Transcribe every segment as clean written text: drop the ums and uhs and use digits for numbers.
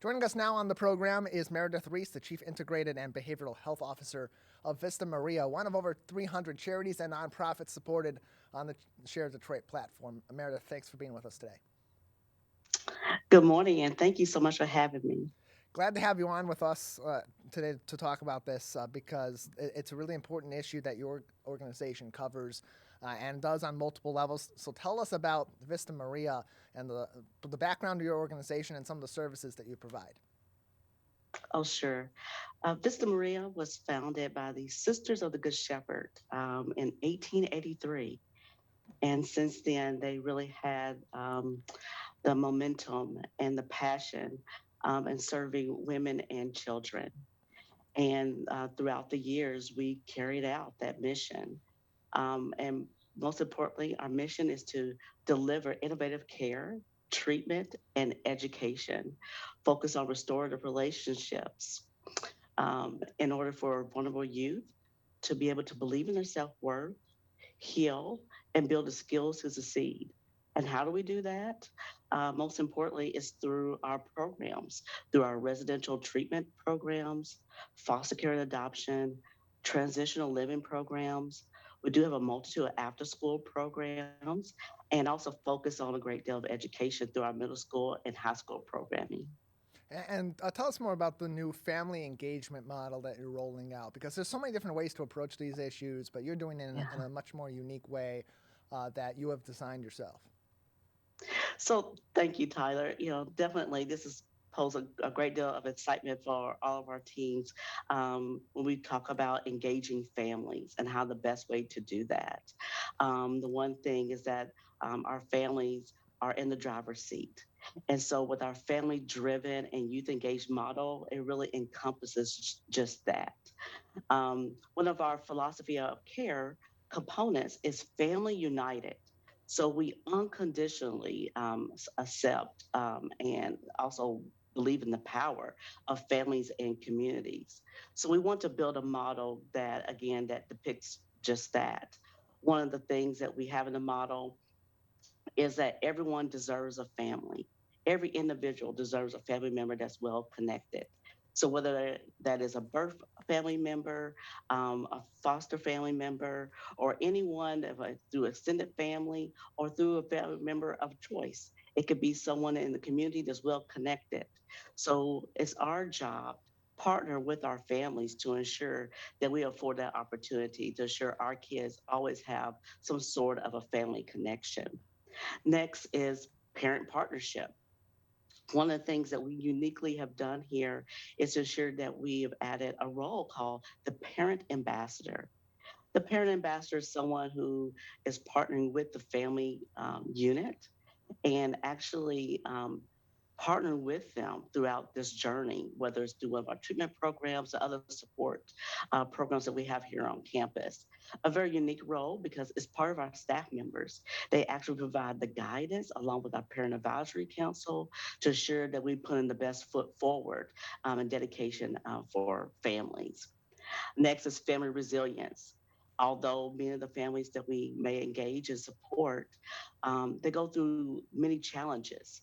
Joining us now on the program is Meredith Reese, the Chief Integrated and Behavioral Health Officer of Vista Maria, one of over 300 charities and nonprofits supported on the Share Detroit platform. Meredith, thanks for being with us today. Good morning, and thank you so much for having me. Glad to have you on with us today to talk about this because it's a really important issue that your organization covers and does on multiple levels. So tell us about Vista Maria and the background of your organization and some of the services that you provide. Oh, sure. Vista Maria was founded by the Sisters of the Good Shepherd in 1883. And since then, they really had the momentum and the passion in serving women and children. And throughout the years, we carried out that mission. And most importantly, our mission is to deliver innovative care, treatment, and education, focus on restorative relationships in order for vulnerable youth to be able to believe in their self worth, heal, and build the skills to succeed. And how do we do that? Most importantly, is through our programs, through our residential treatment programs, foster care and adoption, transitional living programs. We do have a multitude of after school programs and also focus on a great deal of education through our middle school and high school programming. And tell us more about the new family engagement model that you're rolling out, because there's so many different ways to approach these issues, but you're doing it in a much more unique way that you have designed yourself. So thank you, Tyler. Definitely this is pose a great deal of excitement for all of our teams when we talk about engaging families and how the best way to do that. The one thing is that our families are in the driver's seat. And so with our family driven and youth engaged model, it really encompasses just that. One of our philosophy of care components is family united. So we unconditionally accept and also believe in the power of families and communities. So we want to build a model that, again, that depicts just that. One of the things that we have in the model is that everyone deserves a family. Every individual deserves a family member that's well connected. So whether that is a birth family member, a foster family member, or anyone through extended family or through a family member of choice, it could be someone in the community that's well connected. So it's our job partner with our families to ensure that we afford that opportunity to ensure our kids always have some sort of a family connection. Next is parent partnership. One of the things that we uniquely have done here is to ensure that we have added a role called the parent ambassador. The parent ambassador is someone who is partnering with the family unit and actually partner with them throughout this journey, whether it's through one of our treatment programs or other support programs that we have here on campus. A very unique role because it's part of our staff members. They actually provide the guidance along with our parent advisory council to ensure that we put in the best foot forward and dedication for families. Next is family resilience. Although many of the families that we may engage and support, they go through many challenges.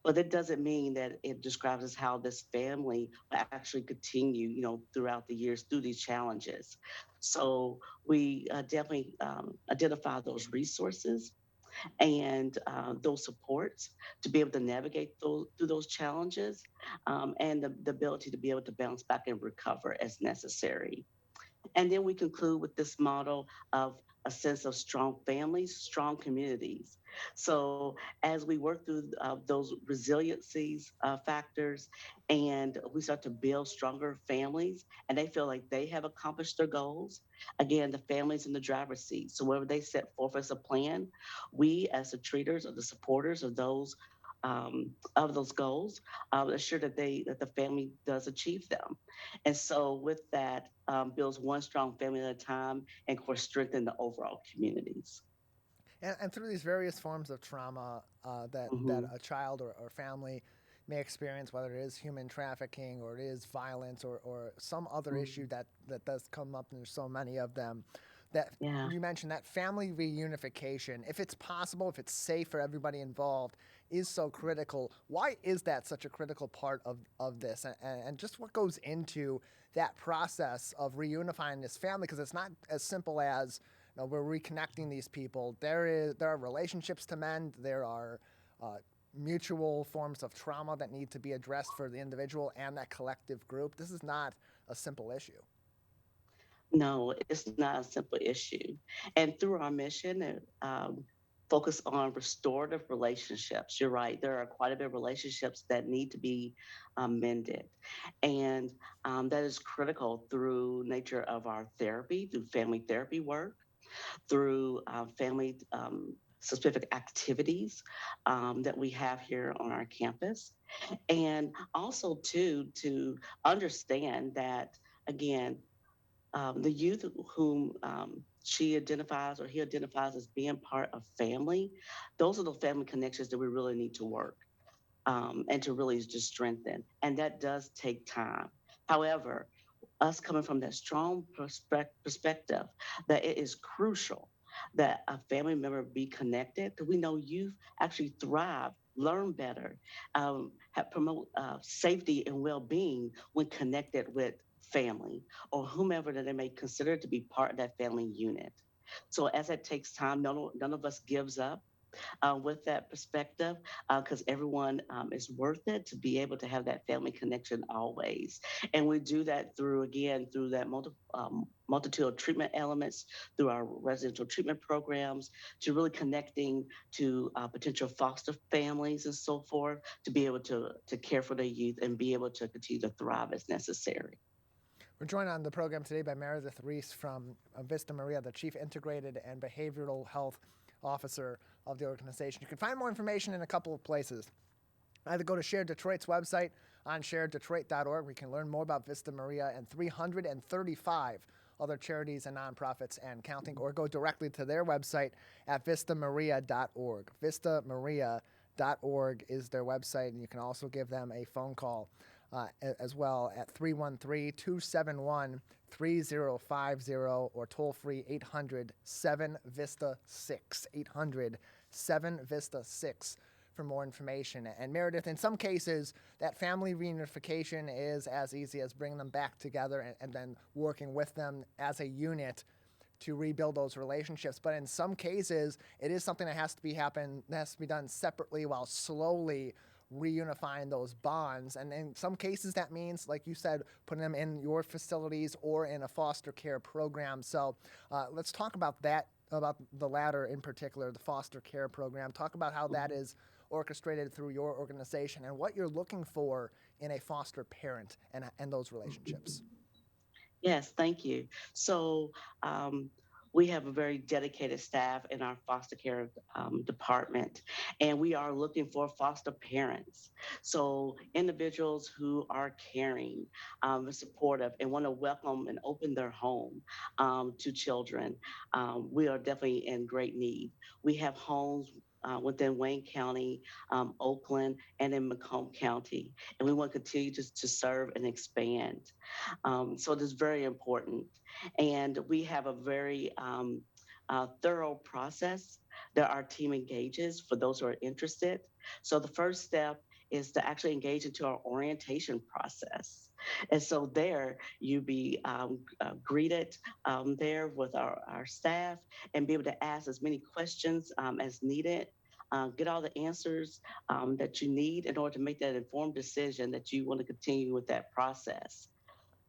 But it doesn't mean that it describes as how this family will actually continue, throughout the years through these challenges. So we definitely identify those resources and those supports to be able to navigate through those challenges and the ability to be able to bounce back and recover as necessary. And then we conclude with this model of a sense of strong families, strong communities. So as we work through those resiliencies factors and we start to build stronger families and they feel like they have accomplished their goals, again, the families in the driver's seat. So whatever they set forth as a plan, we as the treaters or the supporters of those goals, assure that the family does achieve them. And so with that, builds one strong family at a time and of course strengthen the overall communities. And through these various forms of trauma that Mm-hmm. a child or family may experience, whether it is human trafficking or it is violence or some other issue that does come up, and there's so many of them, that Yeah. you mentioned, that family reunification, if it's possible, if it's safe for everybody involved, is so critical. Why is that such a critical part of this? And just what goes into that process of reunifying this family? Because it's not as simple as, we're reconnecting these people. There are relationships to mend. There are mutual forms of trauma that need to be addressed for the individual and that collective group. This is not a simple issue. No, it's not a simple issue. And through our mission, focus on restorative relationships. You're right. There are quite a bit of relationships that need to be mended, and that is critical through nature of our therapy, through family therapy work, through family specific activities that we have here on our campus, and also too to understand that again the youth whom she identifies or he identifies as being part of family, those are the family connections that we really need to work and to really just strengthen. And that does take time. However, us coming from that strong perspective that it is crucial that a family member be connected, because we know youth actually thrive, learn better, promote safety and well-being when connected with family or whomever that they may consider to be part of that family unit. So as it takes time, none of us gives up with that perspective because everyone is worth it to be able to have that family connection always. And we do that through, again, through that multitude of treatment elements, through our residential treatment programs, to really connecting to potential foster families and so forth, to be able to care for their youth and be able to continue to thrive as necessary. We're joined on the program today by Meredith Reese from Vista Maria, the Chief Integrated and Behavioral Health Officer of the organization. You can find more information in a couple of places. Either go to Share Detroit's website on sharedetroit.org. We can learn more about Vista Maria and 335 other charities and nonprofits and counting, or go directly to their website at vistamaria.org. Vistamaria.org is their website, and you can also give them a phone call as well at 313-271-3050 or toll free 800-7-VISTA-6, 800-7-VISTA-6 for more information. And Meredith, in some cases, that family reunification is as easy as bringing them back together and then working with them as a unit to rebuild those relationships. But in some cases, it is something that has to be done separately while slowly reunifying those bonds. And in some cases, that means, like you said, putting them in your facilities or in a foster care program. So let's talk about that, about the latter in particular, the foster care program. Talk about how that is orchestrated through your organization and what you're looking for in a foster parent and those relationships. Yes, thank you. So we have a very dedicated staff in our foster care department, and we are looking for foster parents. So individuals who are caring, supportive, and want to welcome and open their home to children. We are definitely in great need. We have homes within Wayne County, Oakland, and in Macomb County, and we want to continue to serve and expand. So it is very important. And we have a very thorough process that our team engages for those who are interested. So the first step is to actually engage into our orientation process. And so there you be greeted there with our staff and be able to ask as many questions as needed. Get all the answers that you need in order to make that informed decision that you want to continue with that process.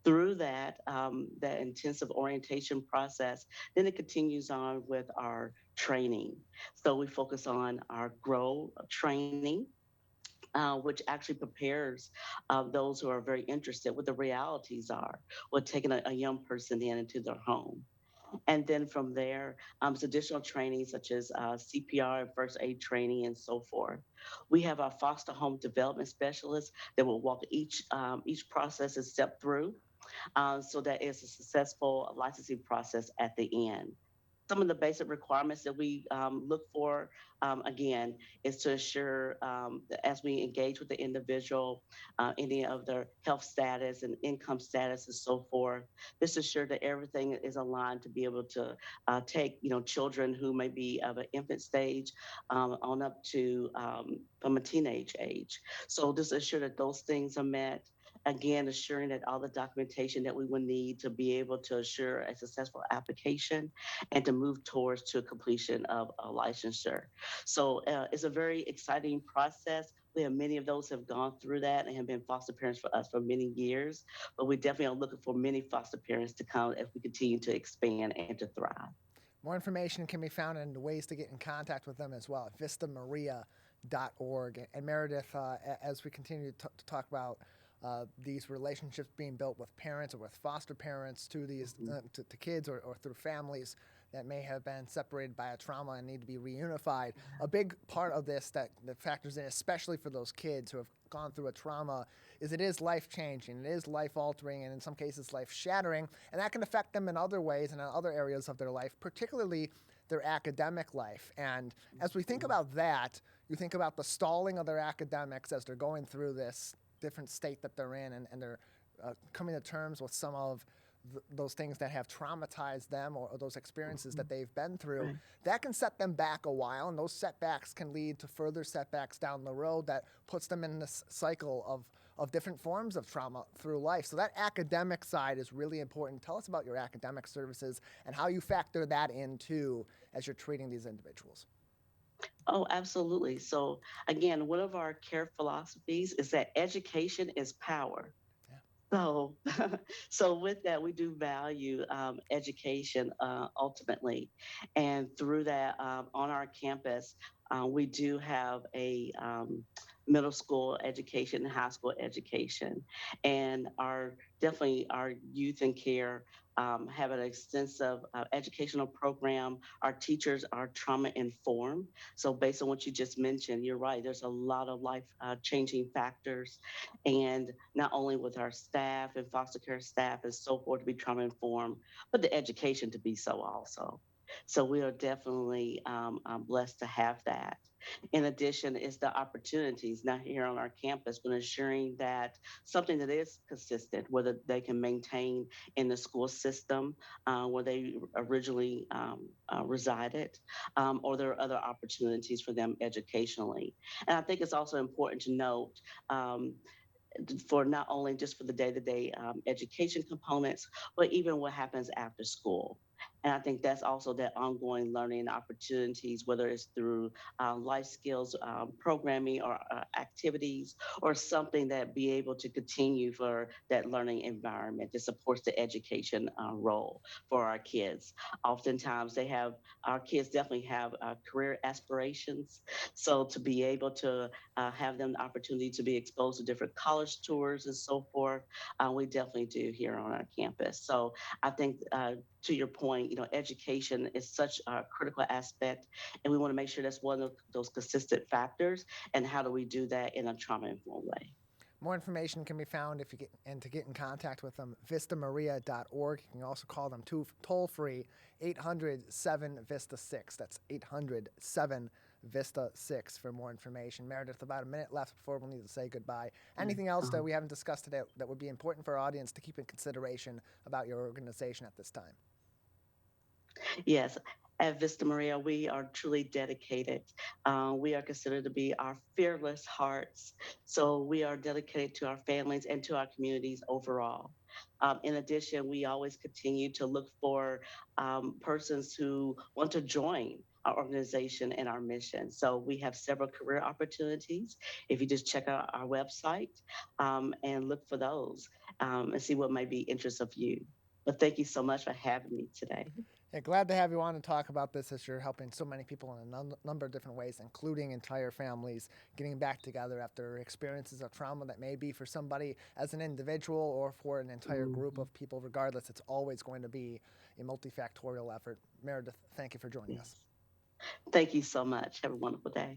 Through that intensive orientation process, then it continues on with our training. So we focus on our grow training, which actually prepares those who are very interested what the realities are with taking a young person into their home. And then from there, it's additional training such as CPR and first aid training and so forth. We have our foster home development specialists that will walk each process and step through so that it's a successful licensing process at the end. some of the basic requirements that we look for, again, is to ensure that as we engage with the individual, any of their health status and income status and so forth, just ensure that everything is aligned to be able to take, children who may be of an infant stage on up to from a teenage age. So just ensure that those things are met. Again, assuring that all the documentation that we will need to be able to assure a successful application and to move towards to completion of a licensure. So it's a very exciting process. We have many of those have gone through that and have been foster parents for us for many years, but we definitely are looking for many foster parents to come as we continue to expand and to thrive. More information can be found and ways to get in contact with them as well at vistamaria.org. And Meredith, as we continue to talk about these relationships being built with parents or with foster parents to these to kids or through families that may have been separated by a trauma and need to be reunified. A big part of this that factors in, especially for those kids who have gone through a trauma, is it is life changing, it is life altering, and in some cases life shattering, and that can affect them in other ways and in other areas of their life, particularly their academic life. And as we think about that, you think about the stalling of their academics as they're going through this different state that they're in, and they're coming to terms with some of those things that have traumatized them or those experiences that they've been through. Right. That can set them back a while, and those setbacks can lead to further setbacks down the road that puts them in this cycle of different forms of trauma through life. So that academic side is really important. Tell us about your academic services and how you factor that in too as you're treating these individuals. Oh, absolutely. So, again, one of our care philosophies is that education is power. Yeah. So, so with that, we do value education ultimately, and through that, on our campus, we do have a middle school education and high school education, and our definitely our youth and care have an extensive educational program. Our teachers are trauma informed. So, based on what you just mentioned, you're right. There's a lot of life changing factors, and not only with our staff and foster care staff and so forth to be trauma informed, but the education to be so also. So we are definitely blessed to have that. In addition, is the opportunities now here on our campus, when ensuring that something that is consistent, whether they can maintain in the school system where they originally resided, or there are other opportunities for them educationally. And I think it's also important to note um, for not only just for the day-to-day education components, but even what happens after school. And I think that's also that ongoing learning opportunities, whether it's through life skills programming or activities, or something that be able to continue for that learning environment that supports the education role for our kids. Oftentimes, our kids definitely have career aspirations. So to be able to have them the opportunity to be exposed to different college tours and so forth, we definitely do here on our campus. So I think to your point, education is such a critical aspect, and we want to make sure that's one of those consistent factors. And how do we do that in a trauma-informed way? More information can be found if you get and to get in contact with them, vistamaria.org. You can also call them toll free 800-7-VISTA-6. That's 800-7-VISTA-6 for more information. Meredith, about a minute left before we'll need to say goodbye. Anything else that we haven't discussed today that would be important for our audience to keep in consideration about your organization at this time? Yes. At Vista Maria, we are truly dedicated. We are considered to be our fearless hearts. So we are dedicated to our families and to our communities overall. In addition, we always continue to look for persons who want to join our organization and our mission. So we have several career opportunities. If you just check out our website and look for those and see what might be interest of you. But thank you so much for having me today. Yeah, glad to have you on and talk about this as you're helping so many people in a number of different ways, including entire families getting back together after experiences of trauma that may be for somebody as an individual or for an entire group Mhm. of people. Regardless, it's always going to be a multifactorial effort. Meredith, thank you for joining us. Yes. Thank you so much. Have a wonderful day.